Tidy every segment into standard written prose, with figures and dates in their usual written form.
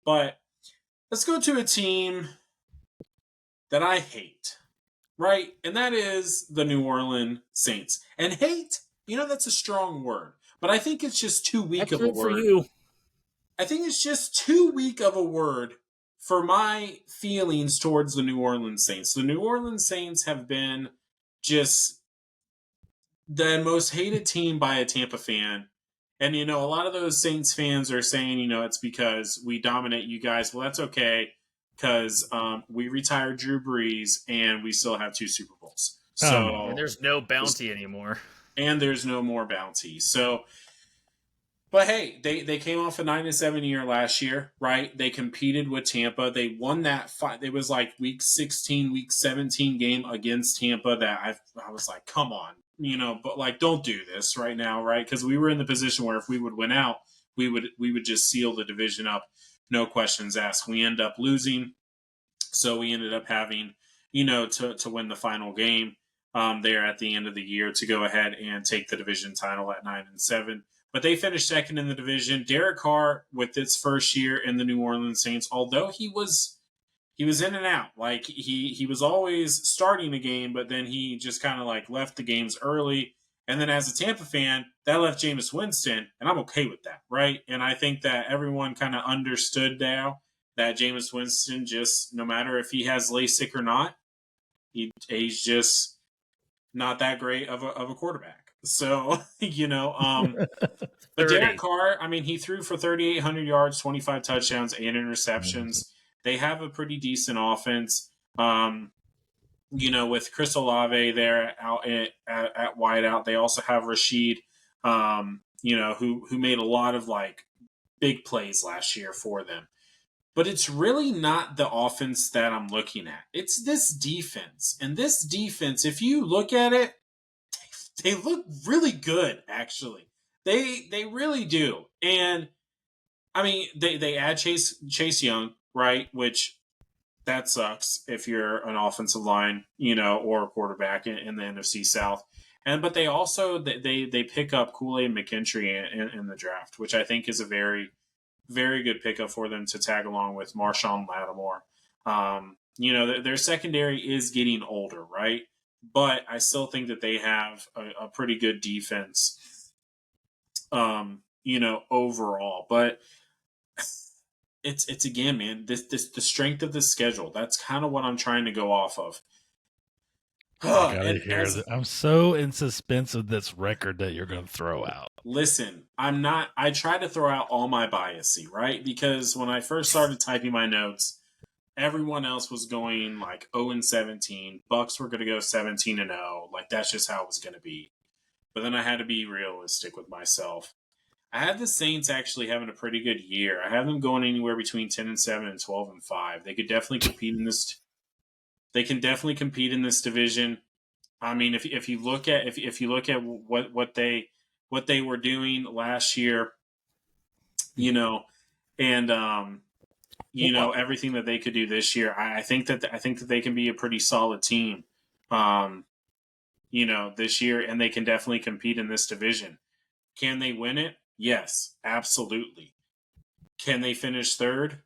But let's go to a team that I hate, right? And that is the New Orleans Saints. And hate, that's a strong word. But I think it's just too weak That's of a good for word. you. I think it's just too weak of a word for my feelings towards the New Orleans Saints. The New Orleans Saints have been just the most hated team by a Tampa fan. And, a lot of those Saints fans are saying, it's because we dominate you guys. Well, that's okay because we retired Drew Brees and we still have 2 Super Bowls. So, And there's no bounty anymore. and there's no more bounty. So, but hey, they came off a 9-7 year last year, right? They competed with Tampa. They won that fight. It was like week 16, week 17 game against Tampa that I was like, come on, but like, don't do this right now, right? Because we were in the position where if we would win out, we would just seal the division up, no questions asked. We end up losing, so we ended up having, to win the final game there at the end of the year to go ahead and take the division title at 9-7. But they finished second in the division. Derek Carr, with its first year in the New Orleans Saints, although he was in and out. Like he was always starting a game, but then he just kind of like left the games early. And then as a Tampa fan, that left Jameis Winston, and I'm okay with that, right? And I think that everyone kind of understood now that Jameis Winston just, no matter if he has LASIK or not, he's just not that great of a quarterback. So, but Derek Carr, I mean, he threw for 3,800 yards, 25 touchdowns, 8 interceptions. They have a pretty decent offense. With Chris Olave there out at wideout, they also have Rashid, who made a lot of like big plays last year for them. But it's really not the offense that I'm looking at. It's this defense. And this defense, if you look at it, they look really good, actually. They really do. And I mean, they add Chase Young, right? Which that sucks if you're an offensive line, or a quarterback in the NFC South. But they also they pick up Kool-Aid McKinstry in the draft, which I think is a very, very good pickup for them to tag along with Marshawn Lattimore. Their secondary is getting older, right? But I still think that they have a pretty good defense, overall. But it's again, man, this the strength of the schedule. That's kind of what I'm trying to go off of. I gotta hear that. I'm so in suspense of this record that you're going to throw out. Listen, I'm not. I try to throw out all my biasy, right? Because when I first started typing my notes, everyone else was going like 0-17. Bucks were going to go 17-0. Like that's just how it was going to be. But then I had to be realistic with myself. I had the Saints actually having a pretty good year. I have them going anywhere between 10-7 and 12-5. They could definitely compete in this. They can definitely compete in this division. I mean, if you look at what they were doing last year, and everything that they could do this year, I think that they can be a pretty solid team, this year, and they can definitely compete in this division. Can they win it? Yes, absolutely. Can they finish third?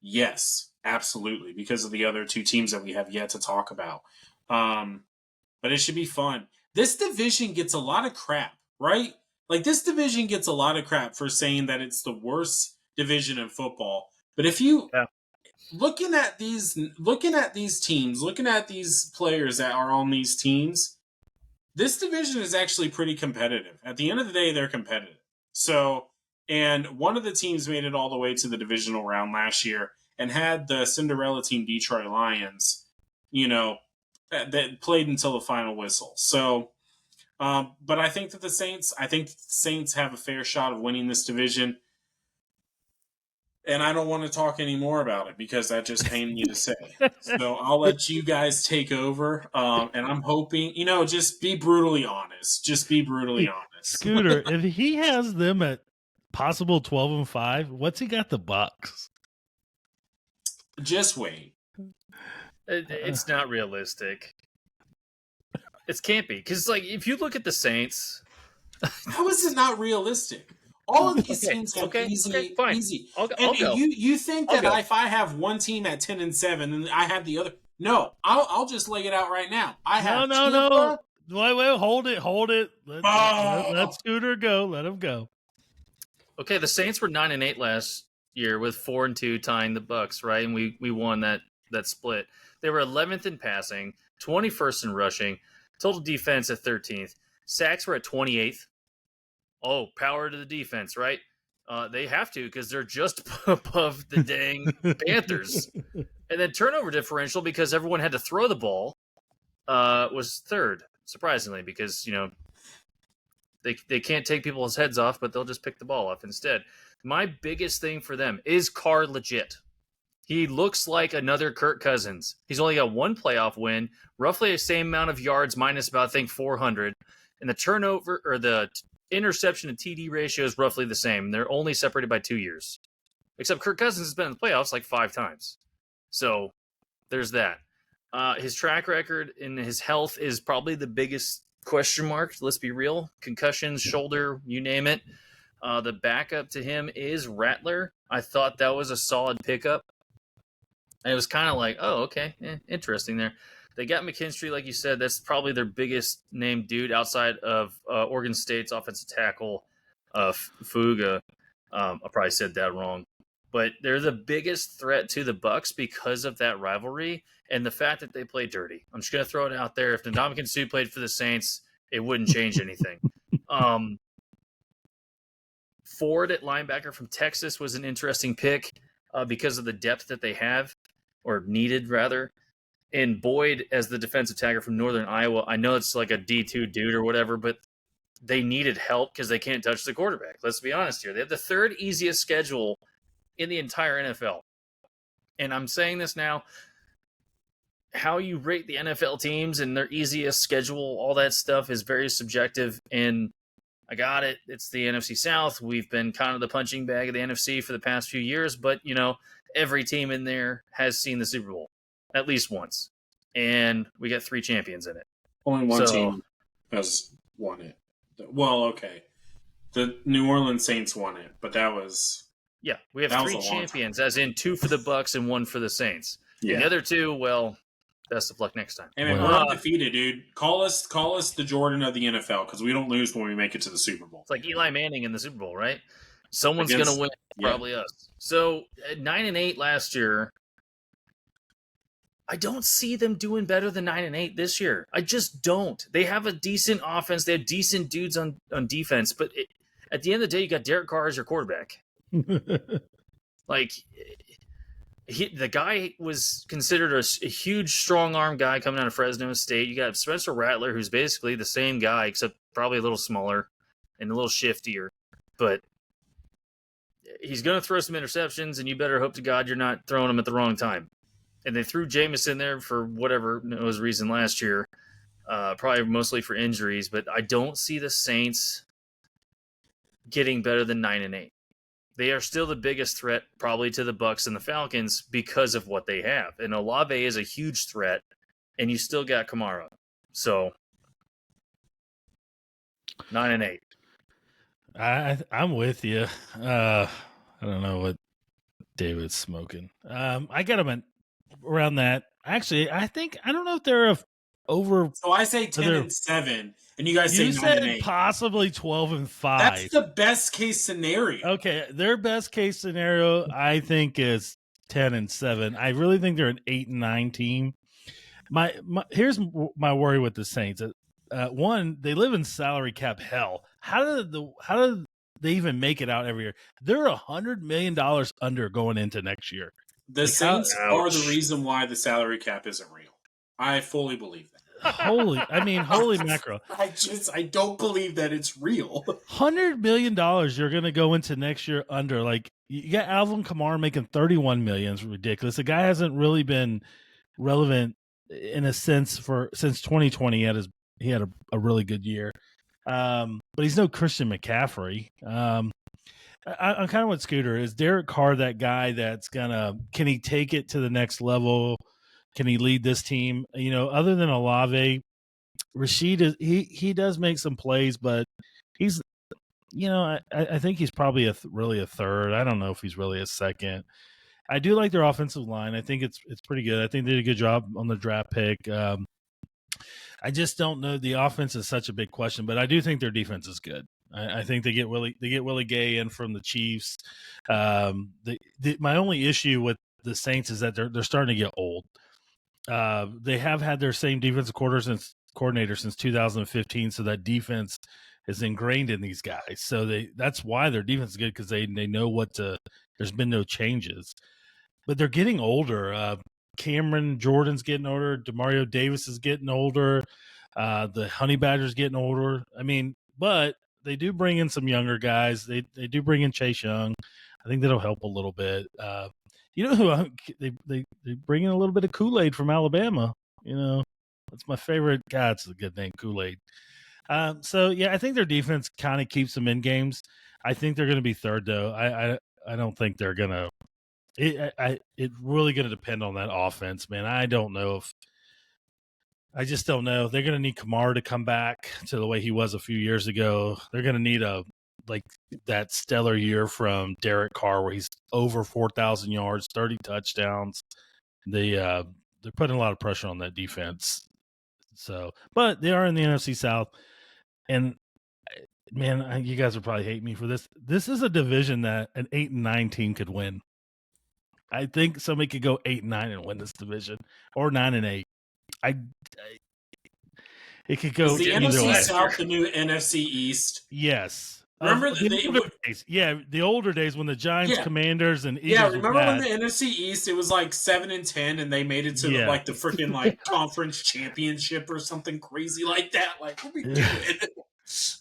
Yes, absolutely, because of the other 2 teams that we have yet to talk about. But it should be fun. This division gets a lot of crap, right? Like this division gets a lot of crap for saying that it's the worst division in football. But if you looking at these teams, looking at these players that are on these teams, this division is actually pretty competitive. At the end of the day, they're competitive. So, and one of the teams made it all the way to the divisional round last year and had the Cinderella team, Detroit Lions, that played until the final whistle. So, but I think that the Saints have a fair shot of winning this division. And I don't want to talk anymore about it because that just pained me to say. So I'll let you guys take over. And I'm hoping, just be brutally honest. Just be brutally honest. Scooter, if he has them at possible 12-5, what's he got the Bucks? Just wait. It's not realistic. It can't be. Because, like, if you look at the Saints... How is it not realistic? All of these Okay, teams have okay, easy. fine. And I'll go. you think I'll that go. if I have one team at 10-7 and I have the other, no, I'll just lay it out right now. I have No. Tampa. Wait, hold it. Let Scooter go. Let him go. Okay, the Saints were 9-8 last year with 4-2 tying the Bucks, right? And we won that split. They were 11th in passing, 21st in rushing, total defense at 13th. Sacks were at 28th. Oh, power to the defense, right? They have to because they're just above the dang Panthers. And then turnover differential, because everyone had to throw the ball, was third, surprisingly, because, they can't take people's heads off, but they'll just pick the ball off instead. My biggest thing for them is Carr legit. He looks like another Kirk Cousins. He's only got one playoff win, roughly the same amount of yards, minus about, I think, 400. And the turnover or the interception to TD ratio is roughly the same. They're only separated by 2 years. Except Kirk Cousins has been in the playoffs like 5 times. So there's that. His track record and his health is probably the biggest question mark. Let's be real. Concussions, shoulder, you name it. The backup to him is Rattler. I thought that was a solid pickup. And it was kind of like, oh, okay, interesting there. They got McKinstry, like you said. That's probably their biggest named dude outside of Oregon State's offensive tackle, Fuga. I probably said that wrong. But they're the biggest threat to the Bucks because of that rivalry and the fact that they play dirty. I'm just going to throw it out there. If Ndamukong Suh played for the Saints, it wouldn't change anything. Ford at linebacker from Texas was an interesting pick because of the depth that they have, or needed, rather. And Boyd as the defensive tackle from Northern Iowa. I know it's like a D2 dude or whatever, but they needed help because they can't touch the quarterback. Let's be honest here. They have the third easiest schedule in the entire NFL. And I'm saying this now, how you rate the NFL teams and their easiest schedule, all that stuff is very subjective. And I got it. It's the NFC South. We've been kind of the punching bag of the NFC for the past few years, but, every team in there has seen the Super Bowl at least once. And we got 3 champions in it. Only one team has won it. Well, okay. The New Orleans Saints won it, but that was... Yeah, we have 3 champions, as in 2 for the Bucks and 1 for the Saints. Yeah. And the other 2, well, best of luck next time. Hey, man, we're undefeated, dude. Call us the Jordan of the NFL, because we don't lose when we make it to the Super Bowl. It's like Eli Manning in the Super Bowl, right? Someone's going to win, probably us. So, at 9-8 last year, I don't see them doing better than 9-8 this year. I just don't. They have a decent offense. They have decent dudes on defense. But at the end of the day, you got Derek Carr as your quarterback. Like, the guy was considered a huge strong arm guy coming out of Fresno State. You got Spencer Rattler, who's basically the same guy, except probably a little smaller and a little shiftier. But he's going to throw some interceptions, and you better hope to God you're not throwing them at the wrong time. And they threw Jameis in there for whatever was reason last year, probably mostly for injuries. But I don't see the Saints getting better than 9-8. They are still the biggest threat probably to the Bucks and the Falcons because of what they have. And Olave is a huge threat, and you still got Kamara. So 9-8. I'm with you. I don't know what David's smoking. I got him at around that. Actually, I don't know if they're over. So I say 10-7, and you guys say 9-8. Possibly 12-5. That's the best case scenario. Okay, their best case scenario, I think, is 10-7. I really think they're an 8-9 team. Here's my worry with the Saints. One, they live in salary cap hell. How did they even make it out every year? They're $100 million under going into next year. The Saints are the reason why the salary cap isn't real. I fully believe that. Holy mackerel. I don't believe that it's real. $100 million you're going to go into next year under. Like, you got Alvin Kamara making $31 million. It's ridiculous. The guy hasn't really been relevant in a sense since 2020. He had a really good year. But he's no Christian McCaffrey. I'm kind of with Scooter. Is Derek Carr that guy that's can he take it to the next level? Can he lead this team? Other than Olave, Rashid he does make some plays, but he's I think he's probably really a third. I don't know if he's really a second. I do like their offensive line. I think it's pretty good. I think they did a good job on the draft pick. I just don't know. The offense is such a big question, but I do think their defense is good. I think they get Willie Gay in from the Chiefs. My only issue with the Saints is that they're starting to get old. They have had their same defensive coordinator since 2015, so that defense is ingrained in these guys. So that's why their defense is good, because they know what to. There's been no changes, but they're getting older. Cameron Jordan's getting older. Demario Davis is getting older. The Honey Badger's getting older. I mean, but they do bring in some younger guys. They do bring in Chase Young. I think that'll help a little bit. You know who they bring in a little bit of Kool-Aid from Alabama. That's my favorite guy. It's a good name, Kool-Aid. So yeah, I think their defense kind of keeps them in games. I think they're going to be third, though. I don't think they're going to. It's really going to depend on that offense, man. I don't know I just don't know. They're going to need Kamara to come back to the way he was a few years ago. They're going to need that stellar year from Derek Carr where he's over 4,000 yards, 30 touchdowns. They're putting a lot of pressure on that defense. So, but they are in the NFC South, and man, you guys will probably hate me for this. This is a division that an 8-9 team could win. I think somebody could go 8-9 and win this division, or 9-8. It could go the either NFC way. South, the new NFC East. Yes. Remember the older days? Yeah, the older days when the Giants, Commanders, and Eagles. Yeah, remember when the NFC East it was like 7-10, and they made it to the freaking conference championship or something crazy like that. Like, what we doing?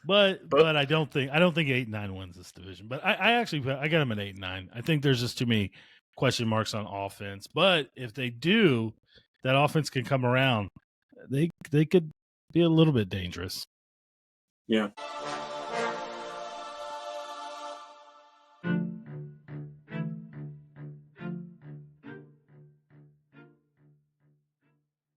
But I don't think 8-9 wins this division. But I got them at 8-9. I think there's just too many question marks on offense. But if they do, that offense can come around. They could be a little bit dangerous. Yeah.